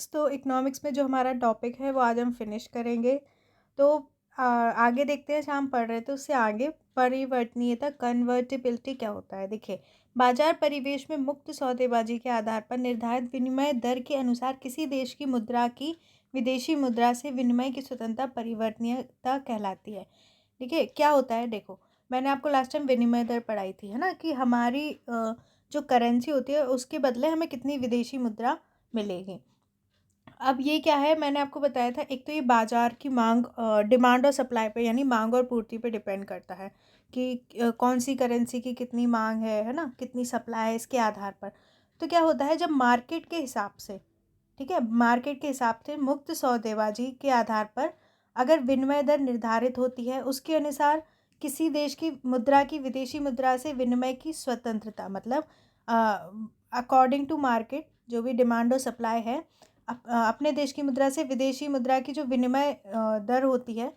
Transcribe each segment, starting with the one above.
तो इकोनॉमिक्स में जो हमारा टॉपिक है वो आज हम फिनिश करेंगे। तो आगे देखते हैं, जहाँ हम पढ़ रहे थे उससे आगे परिवर्तनीयता कन्वर्टिबिलिटी क्या होता है। देखिए, बाजार परिवेश में मुक्त सौदेबाजी के आधार पर निर्धारित विनिमय दर के अनुसार किसी देश की मुद्रा की विदेशी मुद्रा से विनिमय की स्वतंत्रता परिवर्तनीयता कहलाती है। ठीक है, क्या होता है देखो, मैंने आपको लास्ट टाइम विनिमय दर पढ़ाई थी, है ना, कि हमारी जो करेंसी होती है उसके बदले हमें कितनी विदेशी मुद्रा मिलेगी। अब ये क्या है, मैंने आपको बताया था, एक तो ये बाजार की मांग, डिमांड और सप्लाई पे, यानी मांग और पूर्ति पे डिपेंड करता है कि कौन सी करेंसी की कितनी मांग है ना, कितनी सप्लाई है, इसके आधार पर। तो क्या होता है, जब मार्केट के हिसाब से, ठीक है, मार्केट के हिसाब से मुक्त सौदेबाजी के आधार पर अगर विनिमय दर निर्धारित होती है, उसके अनुसार किसी देश की मुद्रा की विदेशी मुद्रा से विनिमय की स्वतंत्रता, मतलब अकॉर्डिंग टू मार्केट जो भी डिमांड और सप्लाई है, अपने देश की मुद्रा से विदेशी मुद्रा की जो विनिमय दर होती है,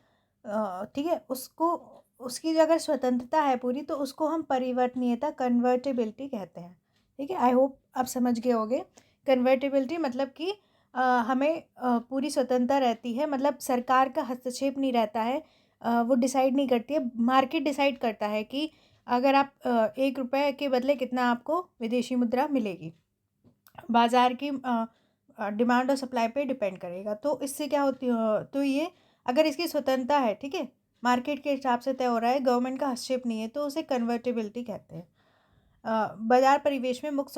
ठीक है, उसको, उसकी जो अगर स्वतंत्रता है पूरी, तो उसको हम परिवर्तनीयता कन्वर्टेबिलिटी कहते हैं। ठीक है, आई होप आप समझ गए होगे। कन्वर्टेबिलिटी मतलब कि हमें पूरी स्वतंत्रता रहती है, मतलब सरकार का हस्तक्षेप नहीं रहता है। वो डिसाइड नहीं करती है, मार्केट डिसाइड करता है कि अगर आप 1 रुपये के बदले कितना आपको विदेशी मुद्रा मिलेगी। बाज़ार की डिमांड और सप्लाई पे डिपेंड करेगा। तो इससे क्या होती तो ये, अगर इसकी स्वतंत्रता है, ठीक है, मार्केट के हिसाब से तय हो रहा है, गवर्नमेंट का हस्तक्षेप नहीं है, तो उसे कन्वर्टेबिलिटी कहते हैं। बाजार परिवेश में मुक्त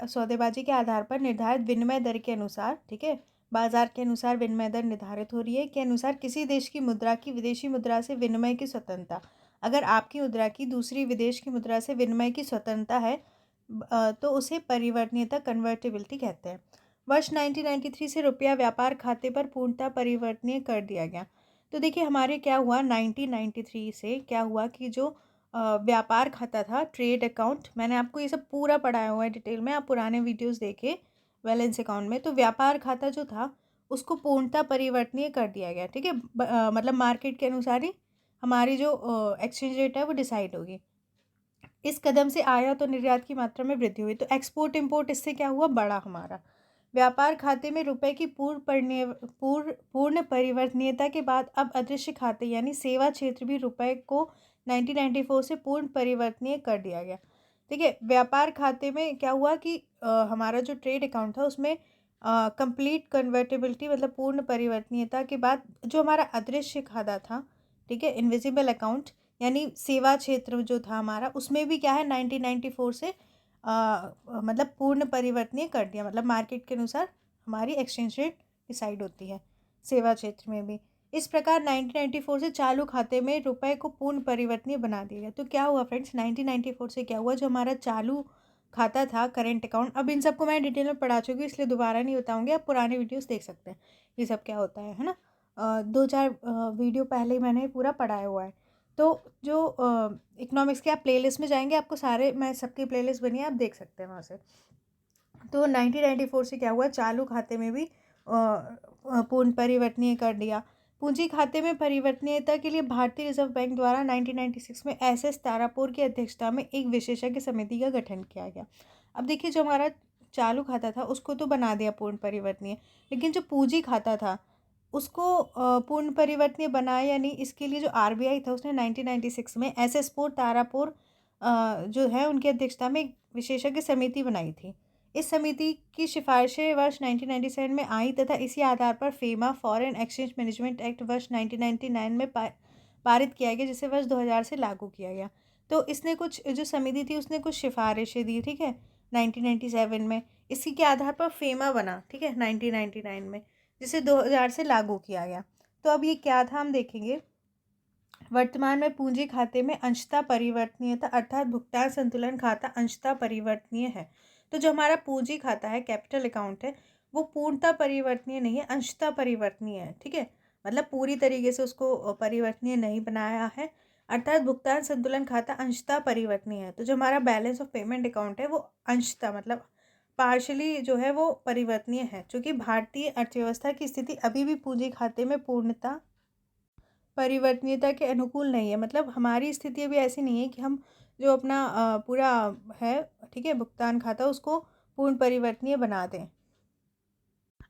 सौदेबाजी के आधार पर निर्धारित विनिमय दर के अनुसार, ठीक है, बाजार के अनुसार विनिमय दर निर्धारित हो रही है, के अनुसार किसी देश की मुद्रा की विदेशी मुद्रा से विनिमय की स्वतंत्रता, अगर आपकी मुद्रा की दूसरी विदेश की मुद्रा से विनिमय की स्वतंत्रता है, तो उसे परिवर्तनीयता कन्वर्टेबिलिटी कहते हैं। वर्ष 1993 से रुपया व्यापार खाते पर पूर्णतः परिवर्तनीय कर दिया गया। तो देखिए, हमारे क्या हुआ 1993 से, क्या हुआ कि जो व्यापार खाता था, ट्रेड अकाउंट, मैंने आपको ये सब पूरा पढ़ाया हुआ है डिटेल में, आप पुराने वीडियोस देखे बैलेंस अकाउंट में। तो व्यापार खाता जो था उसको पूर्णतः परिवर्तनीय कर दिया गया। ठीक है, मतलब मार्केट के अनुसार ही हमारी जो एक्सचेंज रेट है वो डिसाइड होगी। इस कदम से आयात और निर्यात की मात्रा में वृद्धि हुई, तो एक्सपोर्ट इंपोर्ट इससे क्या हुआ, बढ़ा हमारा। व्यापार खाते में रुपए की पूर्ण परिवर्तनीयता के बाद अब अदृश्य खाते यानी सेवा क्षेत्र भी रुपए को 1994 से पूर्ण परिवर्तनीय कर दिया गया। ठीक है, व्यापार खाते में क्या हुआ कि हमारा जो ट्रेड अकाउंट था उसमें कंप्लीट कन्वर्टेबिलिटी, मतलब पूर्ण परिवर्तनीयता के बाद जो हमारा अदृश्य खाता था, ठीक है, इनविजिबल अकाउंट, यानी सेवा क्षेत्र जो था हमारा, उसमें भी क्या है 1994 से मतलब पूर्ण परिवर्तनीय कर दिया, मतलब मार्केट के अनुसार हमारी एक्सचेंज रेट डिसाइड होती है सेवा क्षेत्र में भी। इस प्रकार 1994 से चालू खाते में रुपए को पूर्ण परिवर्तनीय बना दिया गया। तो क्या हुआ फ्रेंड्स, 1994 से क्या हुआ, जो हमारा चालू खाता था, करेंट अकाउंट, अब इन सबको मैं डिटेल में पढ़ा चुकी हूँ इसलिए दोबारा नहीं बताऊँगी, आप पुराने वीडियोस देख सकते हैं ये सब क्या होता है ना। 2-4 वीडियो पहले ही मैंने पूरा पढ़ाया हुआ है। तो जो इकोनॉमिक्स के आप प्लेलिस्ट में जाएंगे, आपको सारे, मैं सबकी प्लेलिस्ट बनी है, आप देख सकते हैं वहाँ से। तो 1994 से क्या हुआ, चालू खाते में भी पूर्ण परिवर्तनीय कर दिया। पूंजी खाते में परिवर्तनीयता के लिए भारतीय रिजर्व बैंक द्वारा 1996 में SS तारापुर की अध्यक्षता में एक विशेषज्ञ समिति का गठन किया गया। अब देखिए, जो हमारा चालू खाता था उसको तो बना दिया पूर्ण परिवर्तनीय, लेकिन जो पूंजी खाता था उसको पूर्ण परिवर्तनीय बनाया या नहीं, इसके लिए जो RBI था उसने 1996 में SS तारापुर जो है उनकी अध्यक्षता में एक विशेषज्ञ समिति बनाई थी। इस समिति की सिफारिशें वर्ष 1997 में आई तथा इसी आधार पर FEMA foreign exchange management act वर्ष 1999 में पारित किया गया, जिसे वर्ष 2000 से लागू किया गया। तो इसने कुछ, जो समिति थी उसने कुछ सिफारिशें दी, ठीक है, 1997 में। इसी के आधार पर फेमा बना, ठीक है, 1999 में, जिसे 2000 से लागू किया गया। तो अब ये क्या था हम देखेंगे। वर्तमान में पूंजी खाते में अंशतः परिवर्तनीयता अर्थात भुगतान संतुलन खाता अंशतः परिवर्तनीय है। तो जो हमारा पूंजी खाता है, कैपिटल अकाउंट है, वो पूर्णतः परिवर्तनीय नहीं है, अंशतः परिवर्तनीय है। ठीक है, मतलब पूरी तरीके से उसको परिवर्तनीय नहीं बनाया है, अर्थात भुगतान संतुलन खाता अंशतः परिवर्तनीय है। तो जो हमारा बैलेंस ऑफ पेमेंट अकाउंट है वो अंशतः, मतलब पार्शली जो है वो परिवर्तनीय है, क्योंकि भारतीय अर्थव्यवस्था की स्थिति अभी भी पूंजी खाते में पूर्णतः परिवर्तनीयता के अनुकूल नहीं है। मतलब हमारी स्थिति अभी ऐसी नहीं है कि हम जो अपना पूरा है, ठीक है, भुगतान खाता उसको पूर्ण परिवर्तनीय बना दें।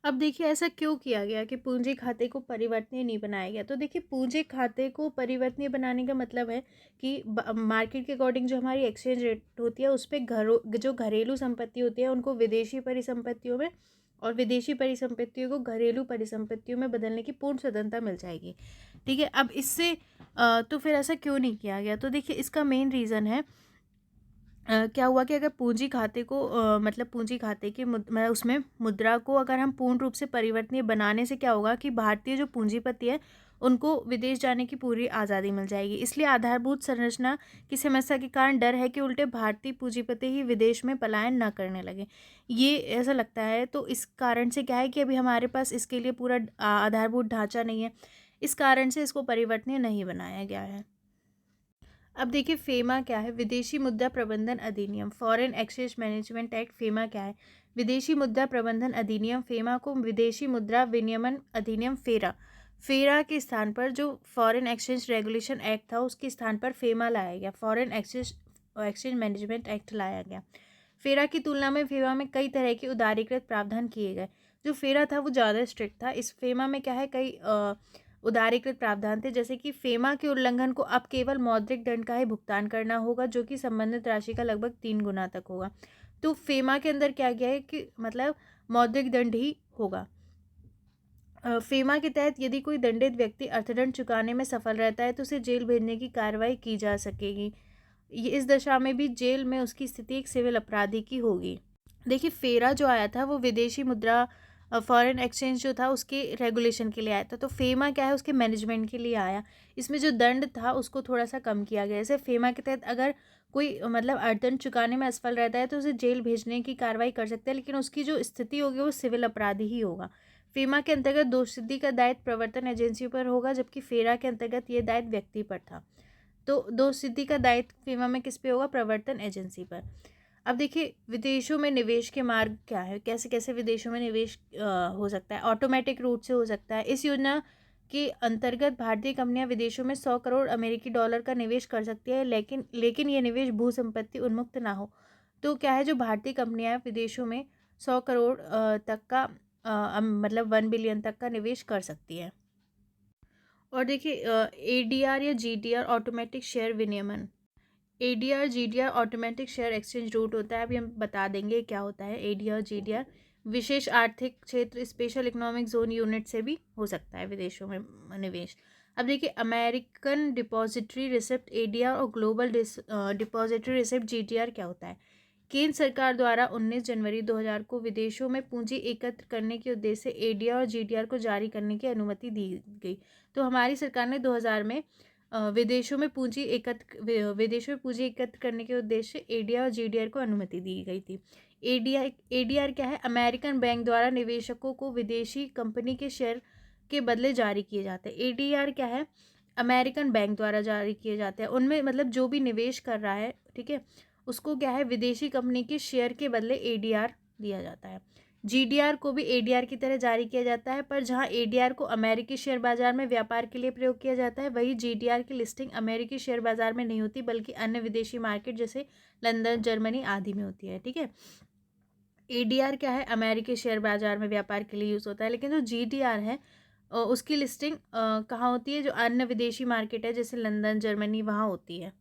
अब देखिए ऐसा क्यों किया गया कि पूंजी खाते को परिवर्तनीय नहीं बनाया गया। तो देखिए पूंजी खाते को परिवर्तनीय बनाने का मतलब है कि मार्केट के अकॉर्डिंग जो हमारी एक्सचेंज रेट होती है उस पर जो घरेलू संपत्ति होती है उनको विदेशी परिसंपत्तियों में और विदेशी परिसंपत्तियों को घरेलू परिसंपत्तियों में बदलने की पूर्ण स्वतंत्रता मिल जाएगी। ठीक है, अब इससे तो फिर ऐसा क्यों नहीं किया गया। तो देखिए इसका मेन रीज़न है क्या हुआ कि अगर पूंजी खाते को मतलब पूंजी खाते की मतलब उसमें मुद्रा को अगर हम पूर्ण रूप से परिवर्तनीय बनाने से क्या होगा कि भारतीय जो पूंजीपति है उनको विदेश जाने की पूरी आज़ादी मिल जाएगी। इसलिए आधारभूत संरचना की समस्या के कारण डर है कि उल्टे भारतीय पूंजीपति ही विदेश में पलायन न करने लगे। ये ऐसा लगता है। तो इस कारण से क्या है कि अभी हमारे पास इसके लिए पूरा आधारभूत ढांचा नहीं है, इस कारण से इसको परिवर्तनीय नहीं बनाया गया है। अब देखिए फेमा क्या है, विदेशी मुद्रा प्रबंधन अधिनियम, foreign exchange management act. FEMA क्या है, विदेशी मुद्रा प्रबंधन अधिनियम। फेमा को विदेशी मुद्रा विनियमन अधिनियम फेरा, फेरा के स्थान पर जो फॉरेन एक्सचेंज रेगुलेशन एक्ट था उसके स्थान पर फेमा लाया गया, फॉरेन एक्सचेंज मैनेजमेंट एक्ट लाया गया। फेरा की तुलना में फेमा में कई तरह के उदारीकृत प्रावधान किए गए। जो फेरा था वो ज़्यादा स्ट्रिक्ट था, इस फेमा में क्या है कई उदारीकृत प्रावधान थे। जैसे कि फेमा के उल्लंघन को अब केवल मौद्रिक दंड का ही भुगतान करना होगा जो कि संबंधित राशि का लगभग 3 गुना तक होगा। तो फेमा के अंदर क्या गया है कि मतलब मौद्रिक दंड ही होगा। फेमा के तहत यदि कोई दंडित व्यक्ति अर्थदंड चुकाने में सफल रहता है तो उसे जेल भेजने की कार्रवाई की जा सकेगी। ये इस दशा में भी जेल में उसकी स्थिति एक सिविल अपराधी की होगी। देखिए फेरा जो आया था वो विदेशी मुद्रा फॉरेन एक्सचेंज जो था उसके रेगुलेशन के लिए आया था। तो फेमा क्या है उसके मैनेजमेंट के लिए आया। इसमें जो दंड था उसको थोड़ा सा कम किया गया। जैसे फेमा के तहत अगर कोई मतलब अर्थदंड चुकाने में असफल रहता है तो उसे जेल भेजने की कार्रवाई कर सकते हैं, लेकिन उसकी जो स्थिति होगी वो सिविल अपराधी ही होगा। फेमा के अंतर्गत दोष सिद्धि का दायित्व प्रवर्तन एजेंसी पर होगा, जबकि फेरा के अंतर्गत ये दायित्व व्यक्ति पर था। तो दोष सिद्धि का दायित्व फेमा में किस पे होगा, प्रवर्तन एजेंसी पर। अब देखिए विदेशों में निवेश के मार्ग क्या है, कैसे कैसे विदेशों में निवेश हो सकता है। ऑटोमेटिक रूट से हो सकता है। इस योजना के अंतर्गत भारतीय कंपनियां विदेशों में 100 करोड़ अमेरिकी डॉलर का निवेश कर सकती है, लेकिन ये निवेश भू संपत्ति उन्मुक्त ना हो। तो क्या है जो भारतीय कंपनियां विदेशों में 100 करोड़ तक का मतलब 1 बिलियन तक का निवेश कर सकती है। और देखिए एडीआर या जीडीआर ऑटोमेटिक शेयर विनियमन, ADR GDR automatic share exchange route होता है। अभी हम बता देंगे क्या होता है एडीआर जीडीआर। विशेष आर्थिक क्षेत्र स्पेशल इकोनॉमिक जोन यूनिट से भी हो सकता है विदेशों में निवेश। अब देखिए अमेरिकन डिपॉजिटरी रिसिप्ट एडीआर और ग्लोबल डिपॉजिटरी रिसिप्ट जीडीआर क्या होता है। केंद्र सरकार द्वारा 19 जनवरी 2000 को विदेशों में पूंजी एकत्र करने के उद्देश्य से एडीआर और जीडीआर को जारी करने की अनुमति दी गई। तो हमारी सरकार ने 2000 में विदेशों में पूंजी एकत्र करने के उद्देश्य से एडीआर और जीडीआर को अनुमति दी गई थी। एडीआर क्या है, अमेरिकन बैंक द्वारा निवेशकों को विदेशी कंपनी के शेयर के बदले जारी किए जाते हैं। एडीआर क्या है, अमेरिकन बैंक द्वारा जारी किए जाते हैं। उनमें मतलब जो भी निवेश कर रहा है, ठीक है, उसको क्या है विदेशी कंपनी के शेयर के बदले एडीआर दिया जाता है। जीडीआर को भी एडीआर की तरह जारी किया जाता है, पर जहां एडीआर को अमेरिकी शेयर बाजार में व्यापार के लिए प्रयोग किया जाता है, वही जीडीआर की लिस्टिंग अमेरिकी शेयर बाजार में नहीं होती बल्कि अन्य विदेशी मार्केट जैसे लंदन, जर्मनी आदि में होती है। ठीक है, एडीआर क्या है, अमेरिकी शेयर बाजार में व्यापार के लिए यूज़ होता है, लेकिन जो जीडीआर है उसकी लिस्टिंग कहाँ होती है, जो अन्य विदेशी मार्केट है जैसे लंदन, जर्मनी, वहाँ होती है।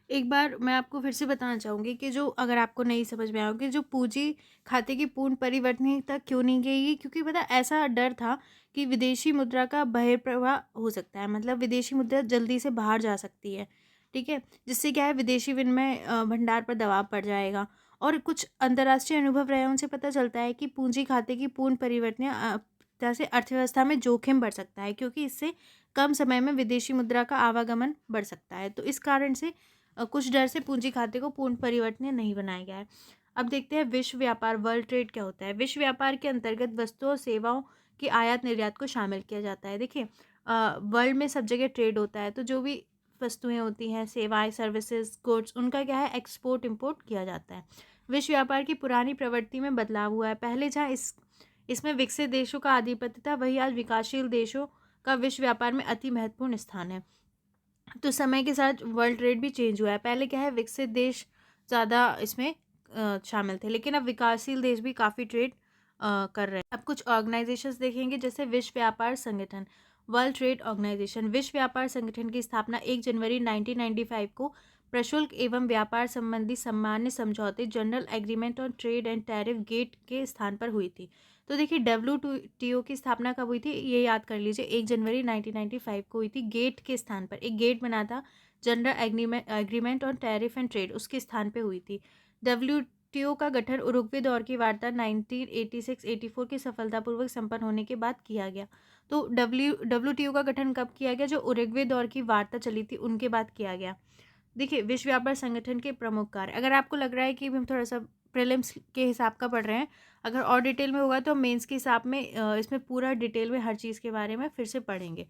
एक बार मैं आपको फिर से बताना चाहूँगी कि जो अगर आपको नहीं समझ में आओगे, जो पूंजी खाते की पूर्ण परिवर्तनीयता क्यों नहीं गई, क्योंकि पता ऐसा डर था कि विदेशी मुद्रा का बहिर्प्रवाह हो सकता है, मतलब विदेशी मुद्रा जल्दी से बाहर जा सकती है। ठीक है, जिससे क्या है विदेशी विनिमय भंडार पर दबाव पड़ जाएगा। और कुछ अंतर्राष्ट्रीय अनुभव रहे उनसे पता चलता है कि पूंजी खाते की पूर्ण परिवर्तनीयता से अर्थव्यवस्था में जोखिम बढ़ सकता है, क्योंकि इससे कम समय में विदेशी मुद्रा का आवागमन बढ़ सकता है। तो इस कारण से कुछ डर से पूंजी खाते को पूर्ण परिवर्तनीय नहीं बनाया गया है। अब देखते हैं विश्व व्यापार, वर्ल्ड ट्रेड क्या होता है। विश्व व्यापार के अंतर्गत वस्तुओं और सेवाओं की आयात निर्यात को शामिल किया जाता है। देखिए वर्ल्ड में सब जगह ट्रेड होता है, तो जो भी वस्तुएं होती हैं, सेवाएं, सर्विसेज, गुड्स, उनका क्या है एक्सपोर्ट इम्पोर्ट किया जाता है। विश्व व्यापार की पुरानी प्रवृत्ति में बदलाव हुआ है। पहले जहाँ इसमें विकसित देशों का आधिपत्य था, वही आज विकासशील देशों का विश्व व्यापार में अति महत्वपूर्ण स्थान है। तो समय के साथ वर्ल्ड ट्रेड भी चेंज हुआ है। पहले क्या है विकसित देश ज़्यादा इसमें शामिल थे, लेकिन अब विकासशील देश भी काफ़ी ट्रेड कर रहे हैं। अब कुछ ऑर्गेनाइजेशंस देखेंगे, जैसे विश्व व्यापार संगठन, वर्ल्ड ट्रेड ऑर्गेनाइजेशन। विश्व व्यापार संगठन की स्थापना 1 जनवरी 1995 को प्रशुल्क एवं व्यापार संबंधी सामान्य समझौते general agreement on trade and tariff GATT के स्थान पर हुई थी। तो देखिए WTO की स्थापना कब हुई थी, ये याद कर लीजिए, 1 जनवरी 1995 को हुई थी। गेट के स्थान पर एक गेट बना था, general agreement on tariff and trade, उसके स्थान पर हुई थी। WTO का गठन उरुग्वे दौर की वार्ता 1986-84 की सफलतापूर्वक संपन्न होने के बाद किया गया। तो WTO का गठन कब किया गया, जो उरुग्वे दौर की वार्ता चली थी उनके बाद किया गया। देखिए, विश्व व्यापार संगठन के प्रमुख कार्य, अगर आपको लग रहा है कि हम थोड़ा सा प्रीलिम्स के हिसाब का पढ़ रहे हैं, अगर और डिटेल में होगा तो मेंस के हिसाब में इसमें पूरा डिटेल में हर चीज़ के बारे में फिर से पढ़ेंगे।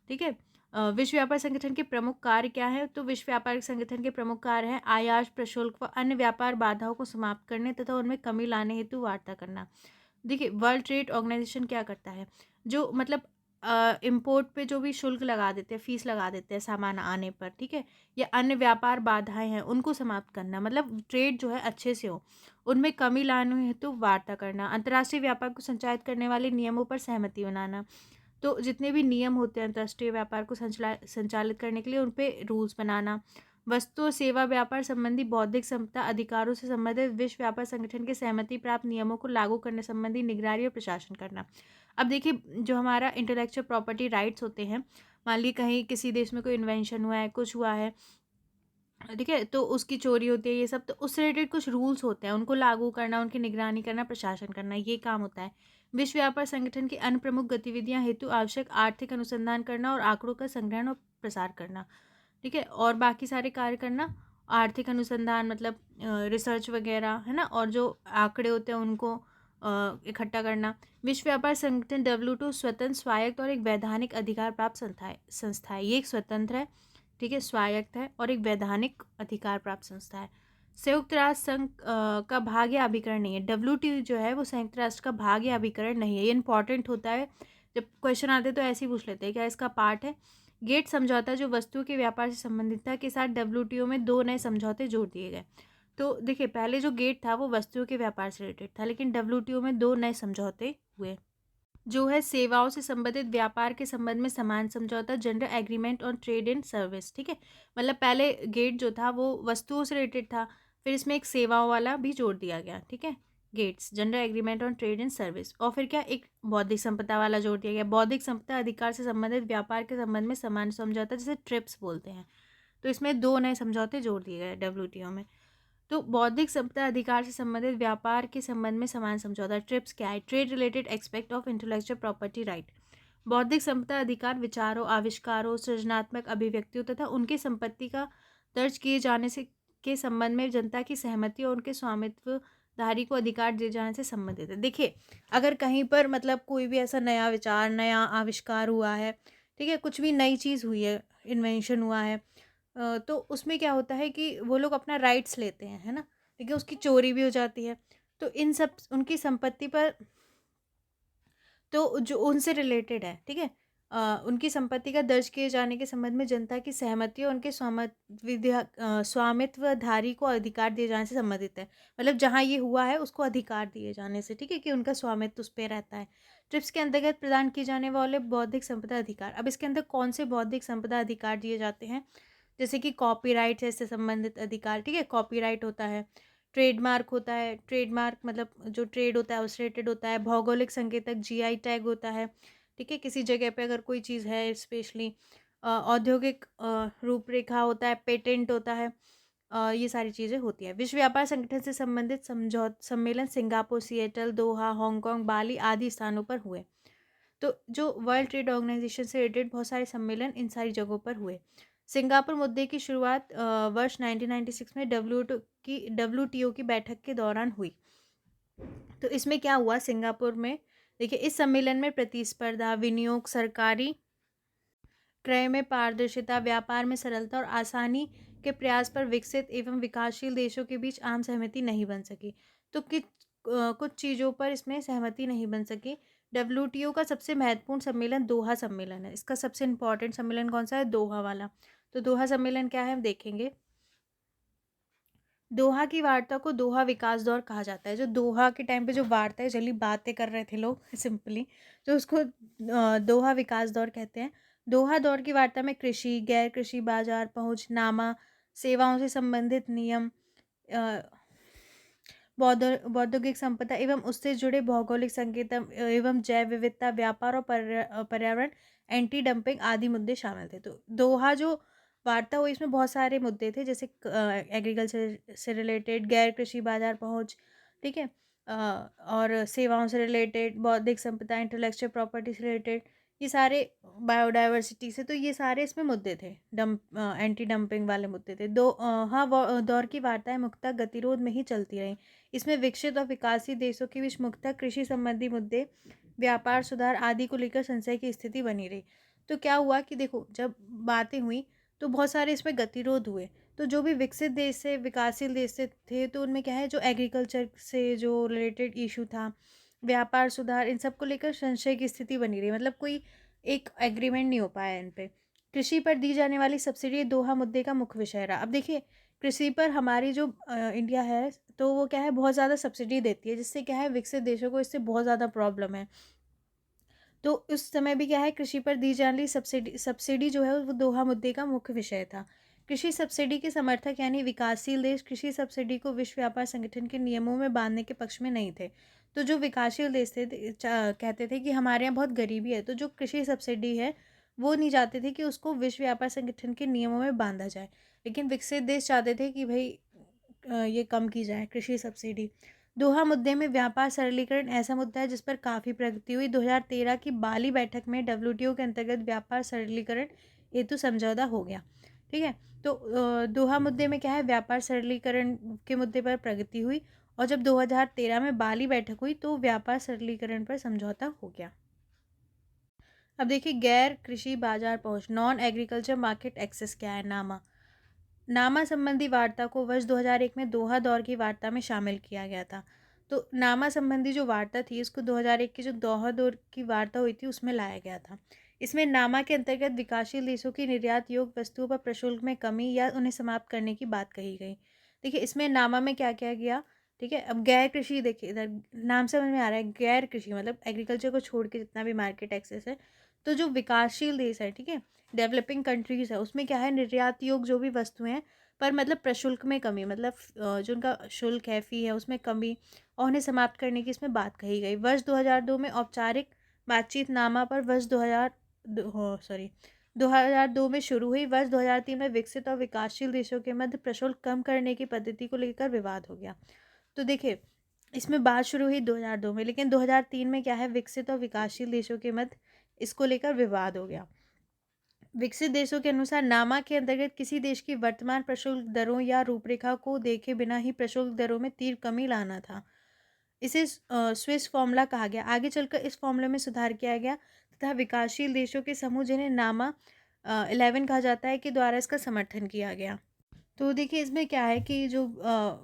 ठीक है। विश्व व्यापार संगठन के प्रमुख कार्य क्या है, तो विश्व व्यापार संगठन के प्रमुख कार्य हैं आयात प्रशुल्क व अन्य व्यापार बाधाओं को समाप्त करने तथा उनमें कमी लाने हेतु वार्ता करना। देखिए, वर्ल्ड ट्रेड ऑर्गेनाइजेशन क्या करता है, जो मतलब इम्पोर्ट पे जो भी शुल्क लगा देते हैं, फीस लगा देते हैं सामान आने पर, ठीक है, या अन्य व्यापार बाधाएं हैं उनको समाप्त करना, मतलब ट्रेड जो है अच्छे से हो, उनमें कमी लाने हेतु वार्ता करना। अंतर्राष्ट्रीय व्यापार को संचालित करने वाले नियमों पर सहमति बनाना। तो जितने भी नियम होते हैं अंतर्राष्ट्रीय व्यापार को संचालित करने के लिए, उन पे रूल्स बनाना। वस्तु और सेवा व्यापार संबंधी बौद्धिक संपदा अधिकारों से संबंधित विश्व व्यापार संगठन के सहमति प्राप्त नियमों को लागू करने संबंधी निगरानी और प्रशासन करना। अब देखिए, जो हमारा इंटेलेक्चुअल प्रॉपर्टी राइट्स होते हैं, मान ली कहीं किसी देश में कोई इन्वेंशन हुआ है, कुछ हुआ है, ठीक है, तो उसकी चोरी होती है, ये सब, तो उससे रिलेटेड कुछ रूल्स होते हैं, उनको लागू करना, उनकी निगरानी करना, प्रशासन करना, ये काम होता है। विश्व व्यापार संगठन की अन्य प्रमुख गतिविधियां हेतु आवश्यक आर्थिक अनुसंधान करना और आंकड़ों का संग्रहण और प्रसार करना। ठीक है, और बाकी सारे कार्य करना, आर्थिक अनुसंधान मतलब रिसर्च वगैरह है ना, और जो आंकड़े होते हैं उनको इकट्ठा करना। विश्व व्यापार संगठन WTO स्वतंत्र, स्वायत्त और एक वैधानिक अधिकार प्राप्त संस्था है। ये एक स्वतंत्र है, ठीक है, स्वायत्त है और एक वैधानिक अधिकार प्राप्त संस्था है। संयुक्त राष्ट्र संघ का भाग या अभिकरण नहीं है। WTO जो है वो संयुक्त राष्ट्र का भाग या अभिकरण नहीं है। ये इंपॉर्टेंट होता है, जब क्वेश्चन आते हैं तो ऐसे ही पूछ लेते हैं, क्या इसका पार्ट है। गेट समझौता जो वस्तुओं के व्यापार से संबंधित था, के साथ WTO में 2 नए समझौते जोड़ दिए गए। तो देखिए, पहले जो गेट था वो वस्तुओं के व्यापार से रिलेटेड था, लेकिन WTO में 2 नए समझौते हुए। जो है सेवाओं से संबंधित व्यापार के संबंध में समान समझौता, general agreement on trade and service. ठीक है, मतलब पहले गेट जो था वो वस्तुओं से रिलेटेड था, फिर इसमें एक सेवाओं वाला भी जोड़ दिया गया। ठीक है, GATS, general agreement on trade and service, और फिर क्या, एक बौद्धिक संपदा वाला जोड़ दिया गया। बौद्धिक संपदा अधिकार से संबंधित व्यापार के संबंध में समान समझौता, जिसे ट्रिप्स बोलते हैं। तो इसमें 2 नए समझौते जोड़ दिए गए WTO में। तो बौद्धिक संपदा अधिकार से संबंधित व्यापार के संबंध में समान समझौता, ट्रिप्स क्या है, trade related expect of intellectual property right. बौद्धिक संपदा अधिकार विचारों, आविष्कारों, सृजनात्मक अभिव्यक्तियों तथा उनकी संपत्ति का दर्ज किए जाने से के संबंध में जनता की सहमति और उनके स्वामित्व धारी को अधिकार दिए जाने से संबंधित है। देखिए, अगर कहीं पर मतलब कोई भी ऐसा नया विचार, नया आविष्कार हुआ है, ठीक है, कुछ भी नई चीज़ हुई है, इन्वेंशन हुआ है, तो उसमें क्या होता है कि वो लोग अपना राइट्स लेते हैं, है ना, लेकिन उसकी चोरी भी हो जाती है। तो इन सब उनकी संपत्ति पर, तो जो उनसे रिलेटेड है, ठीक है, उनकी संपत्ति का दर्ज किए जाने के संबंध में जनता की सहमति और उनके स्वामित्वधारी को अधिकार दिए जाने से संबंधित है। मतलब जहाँ ये हुआ है उसको अधिकार दिए जाने से, ठीक है, कि उनका स्वामित्व उस पर रहता है। ट्रिप्स के अंतर्गत प्रदान किए जाने वाले बौद्धिक संपदा अधिकार, अब इसके अंदर कौन से बौद्धिक संपदा अधिकार दिए जाते हैं, जैसे कि कॉपीराइट से संबंधित अधिकार, ठीक है, कॉपीराइट होता है, ट्रेडमार्क होता है, ट्रेडमार्क मतलब जो ट्रेड होता है उससे रिलेटेड होता है, भौगोलिक संकेतक GI टैग होता है, ठीक है, किसी जगह पे अगर कोई चीज़ है स्पेशली, औद्योगिक रूपरेखा होता है, पेटेंट होता है, ये सारी चीज़ें होती हैं। विश्व व्यापार संगठन से संबंधित सम्मेलन सिंगापुर, सिएटल, दोहा, हांगकांग, बाली आदि स्थानों पर हुए। तो जो वर्ल्ड ट्रेड ऑर्गेनाइजेशन से रिलेटेड बहुत सारे सम्मेलन इन सारी जगहों पर हुए। सिंगापुर मुद्दे की शुरुआत वर्ष 1996 में WTO की बैठक के दौरान हुई। तो इसमें क्या हुआ सिंगापुर में, देखिए, इस सम्मेलन में प्रतिस्पर्धा, विनियोग, सरकारी क्रय में पारदर्शिता, व्यापार में सरलता और आसानी के प्रयास पर विकसित एवं विकासशील देशों के बीच आम सहमति नहीं बन सकी। तो कुछ चीज़ों पर इसमें सहमति नहीं बन सकी। WTO का सबसे महत्वपूर्ण सम्मेलन दोहा सम्मेलन है। इसका सबसे इम्पोर्टेंट सम्मेलन कौन सा है, दोहा वाला। तो दोहा सम्मेलन क्या है हम देखेंगे। दोहा की वार्ता को दोहा विकास दौर कहा जाता है। जो दोहा के टाइम पे जो वार्ताएँ चली, बातें कर रहे थे लोग सिंपली, तो उसको दोहा विकास दौर कहते हैं। दोहा दौर की वार्ता में कृषि, गैर कृषि बाज़ार पहुँच, नामा, सेवाओं से संबंधित नियम, अ, बौद्धिक संपदा एवं उससे जुड़े भौगोलिक संकेत एवं जैव विविधता, व्यापार और पर्यावरण, एंटी डंपिंग आदि मुद्दे शामिल थे। तो दोहा जो वार्ता हुई, इसमें बहुत सारे मुद्दे थे, जैसे एग्रीकल्चर से रिलेटेड, गैर कृषि बाजार पहुंच, ठीक है, और सेवाओं से रिलेटेड, बौद्धिक संपदा, इंटेलेक्चुअल प्रॉपर्टी से रिलेटेड, ये सारे, बायोडाइवर्सिटी से, तो ये सारे इसमें मुद्दे थे। एंटी डंपिंग वाले मुद्दे थे। हाँ, दौर की वार्ताएं मुख्यतः गतिरोध में ही चलती रहीं। इसमें विकसित और विकासशील देशों के बीच मुख्यतः कृषि संबंधी मुद्दे, व्यापार सुधार आदि को लेकर संशय की स्थिति बनी रही। तो क्या हुआ कि देखो, जब बातें हुई तो बहुत सारे इसमें गतिरोध हुए। तो जो भी विकसित देश से, विकासशील देश से थे, तो उनमें क्या है, जो एग्रीकल्चर से जो रिलेटेड इशू था, व्यापार सुधार, इन सब को लेकर संशय की स्थिति बनी रही। मतलब कोई एक एग्रीमेंट नहीं हो पाया इन पे। कृषि पर दी जाने वाली सब्सिडी दोहा मुद्दे का मुख्य विषय रहा। अब देखिए, कृषि पर हमारी जो इंडिया है, तो वो क्या है, बहुत ज़्यादा सब्सिडी देती है, जिससे क्या है, विकसित देशों को इससे बहुत ज़्यादा प्रॉब्लम है। तो उस समय भी क्या है, कृषि पर दी जाने वाली सब्सिडी सब्सिडी जो है, वो दोहा मुद्दे का मुख्य विषय था। कृषि सब्सिडी के समर्थक यानी विकासशील देश कृषि सब्सिडी को विश्व व्यापार संगठन के नियमों में बांधने के पक्ष में नहीं थे। तो जो विकासशील देश थे, कहते थे कि हमारे यहाँ बहुत गरीबी है, तो जो कृषि सब्सिडी है, वो नहीं चाहते थे कि उसको विश्व व्यापार संगठन के नियमों में बांधा जाए। लेकिन विकसित देश चाहते थे कि भाई ये कम की जाए कृषि सब्सिडी। दोहा मुद्दे में व्यापार सरलीकरण ऐसा मुद्दा है जिस पर काफ़ी प्रगति हुई। 2013 की बाली बैठक में डब्ल्यूटीओ के अंतर्गत व्यापार सरलीकरण हेतु समझौता हो गया। ठीक है, तो दोहा मुद्दे में क्या है, व्यापार सरलीकरण के मुद्दे पर प्रगति हुई, और जब 2013 में बाली बैठक हुई तो व्यापार सरलीकरण पर समझौता हो गया। अब देखिए, गैर कृषि बाजार पहुंच, नॉन एग्रीकल्चर मार्केट एक्सेस क्या है। नामा, नामा संबंधी वार्ता को वर्ष 2001 में दोहा दौर की वार्ता में शामिल किया गया था। तो नामा संबंधी जो वार्ता थी, इसको 2001 की जो दोहा दौर की वार्ता हुई थी, उसमें लाया गया था। इसमें नामा के अंतर्गत विकासशील देशों की निर्यात योग्य वस्तुओं पर प्रशुल्क में कमी या उन्हें समाप्त करने की बात कही गई। देखिए, इसमें नामा में क्या किया गया, ठीक है। अब गैर कृषि, देखिए इधर नाम समझ में आ रहा है, गैर कृषि मतलब एग्रीकल्चर को छोड़ के जितना भी मार्केट एक्सेस है, तो जो विकासशील देश है, ठीक है, डेवलपिंग कंट्रीज़ है, उसमें क्या है, निर्यात योग्य जो भी वस्तुएं हैं, पर मतलब प्रशुल्क में कमी, मतलब जो उनका शुल्क है, फ़ी है, उसमें कमी, और उन्हें समाप्त करने की इसमें बात कही गई। वर्ष 2002 में औपचारिक बातचीतनामा पर वर्ष 2002 में शुरू हुई। वर्ष 2003 में विकसित और विकासशील देशों के मध्य प्रशुल्क कम करने की पद्धति को लेकर विवाद हो गया। तो देखिए, इसमें बात शुरू हुई 2002 में, लेकिन 2003 में क्या है, विकसित और विकासशील देशों के मध्य इसको लेकर विवाद हो गया। विकसित देशों के अनुसार नामा के अंतर्गत किसी देश की वर्तमान प्रशुल्क दरों या रूपरेखा को देखे बिना ही प्रशुल्क दरों में तीव्र कमी लाना था। इसे स्विस फॉर्मूला कहा गया। आगे चलकर इस फॉर्मूले में सुधार किया गया तथा विकासशील देशों के समूह, जिन्हें नामा 11 कहा जाता है, के द्वारा इसका समर्थन किया गया। तो देखिए, इसमें क्या है कि जो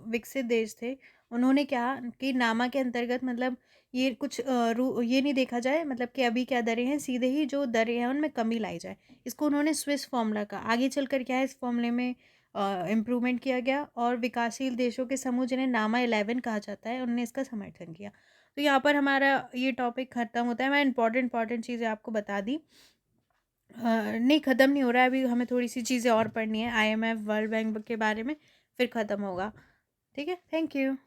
विकसित देश थे, उन्होंने क्या कि नामा के अंतर्गत, मतलब ये कुछ ये नहीं देखा जाए, मतलब कि अभी क्या दरें हैं, सीधे ही जो दरें हैं उनमें कमी लाई जाए। इसको उन्होंने स्विस फॉर्मूला का, आगे चलकर क्या है, इस फॉर्मूले में इम्प्रूवमेंट किया गया, और विकासशील देशों के समूह, जिन्हें नामा 11 कहा जाता है, उन्होंने इसका समर्थन किया। तो यहाँ पर हमारा ये टॉपिक ख़त्म होता है। मैं इंपॉर्टेंट चीज़ें आपको बता दी। नहीं, ख़त्म नहीं हो रहा है, अभी हमें थोड़ी सी चीज़ें और पढ़नी है, आईएमएफ, वर्ल्ड बैंक के बारे में, फिर ख़त्म होगा। ठीक है, थैंक यू।